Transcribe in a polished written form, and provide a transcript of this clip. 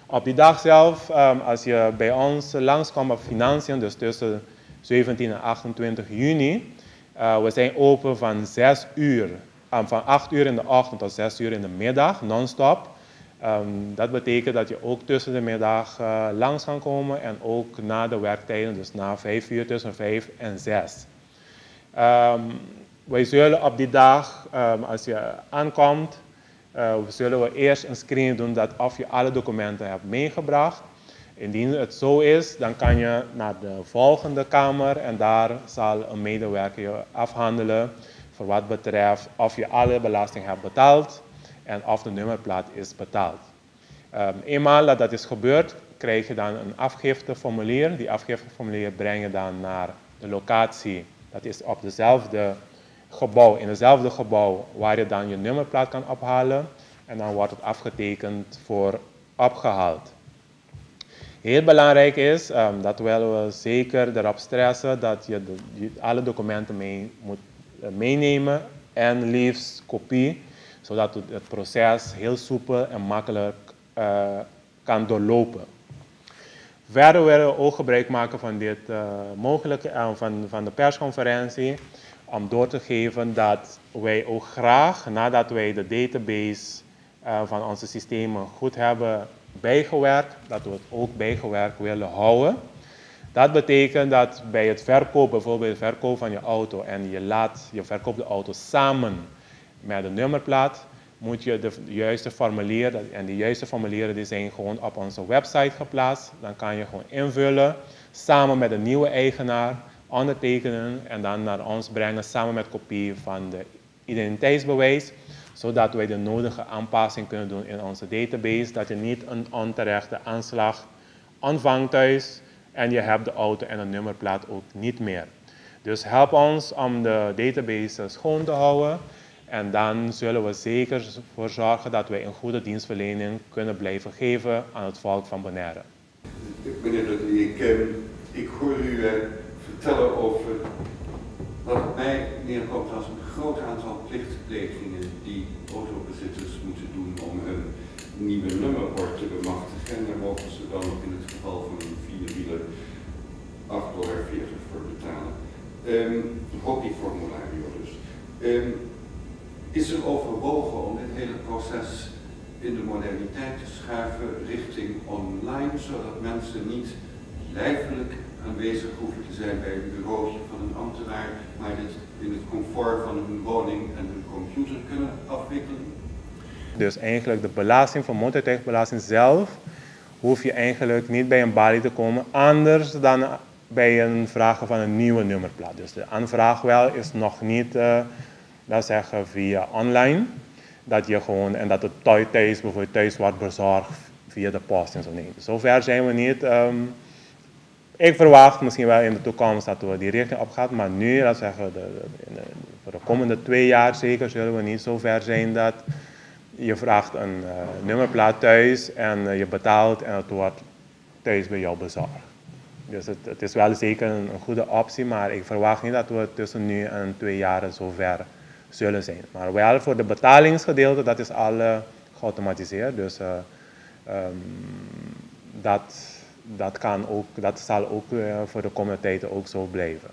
Op die dag zelf, als je bij ons langskomt op financiën, dus tussen 17 en 28 juni, we zijn open van 6 uur, van 8 uur in de ochtend tot 6 uur in de middag, non-stop. Dat betekent dat je ook tussen de middag langs kan komen en ook na de werktijden, dus na 5 uur tussen 5 en 6. Wij zullen op die dag, als je aankomt, zullen we eerst een screening doen dat of je alle documenten hebt meegebracht. Indien het zo is, dan kan je naar de volgende kamer en daar zal een medewerker je afhandelen voor wat betreft of je alle belasting hebt betaald en of de nummerplaat is betaald. Eenmaal dat dat is gebeurd, krijg je dan een afgifteformulier. Die afgifteformulier breng je dan naar de locatie. Dat is op dezelfde gebouw, in hetzelfde gebouw waar je dan je nummerplaat kan ophalen. En dan wordt het afgetekend voor opgehaald. Heel belangrijk is, dat willen we zeker erop stressen, dat je alle documenten moet meenemen en liefst kopie, zodat het proces heel soepel en makkelijk kan doorlopen. Verder willen we ook gebruik maken van dit mogelijke, van de persconferentie, om door te geven dat wij ook graag, nadat wij de database van onze systemen goed hebben bijgewerkt, dat we het ook bijgewerkt willen houden. Dat betekent dat bij het verkoop, bijvoorbeeld het verkoop van je auto, en je verkoopt de auto samen met de nummerplaat, moet je de juiste formulieren, en die juiste formulieren die zijn gewoon op onze website geplaatst. Dan kan je gewoon invullen, samen met de nieuwe eigenaar, ondertekenen en dan naar ons brengen samen met kopie van de identiteitsbewijs, zodat wij de nodige aanpassing kunnen doen in onze database, dat je niet een onterechte aanslag ontvangt thuis en je hebt de auto en de nummerplaat ook niet meer. Dus help ons om de database schoon te houden en dan zullen we zeker voor zorgen dat wij een goede dienstverlening kunnen blijven geven aan het volk van Bonaire. Meneer Dudley, ik hoor u vertellen over wat het mij neerkomt als een groot aantal plichtplegingen die autobezitters moeten doen om hun nieuwe nummerbord te bemachtigen. En daar mogen ze dan ook in het geval van een vierwieler $8,40 voor betalen. Ook die formulario dus. Is er overwogen om dit hele proces in de moderniteit te schuiven richting online, zodat mensen niet lijfelijk aanwezig hoeven te zijn bij een bureautje van een ambtenaar, maar dit in het comfort van hun woning en hun computer kunnen afwikkelen? Dus eigenlijk de belasting van motortuigbelasting zelf hoef je eigenlijk niet bij een balie te komen, anders dan bij een vragen van een nieuwe nummerplaat. Dus de aanvraag wel is nog niet, dat zeggen via online, dat je gewoon, en dat het bijvoorbeeld thuis wordt bezorgd via de post en zo. Nee, zover zijn we niet. Ik verwacht misschien wel in de toekomst dat we die richting op gaan, maar nu, dat zeggen voor de komende 2 jaar zeker, zullen we niet zo ver zijn dat je vraagt een nummerplaat thuis en je betaalt en het wordt thuis bij jou bezorgd. Dus het is wel zeker een goede optie, maar ik verwacht niet dat we tussen nu en 2 jaar zo ver zullen zijn. Maar wel voor de betalingsgedeelte, dat is al geautomatiseerd, dus dat zal ook voor de komende tijd ook zo blijven.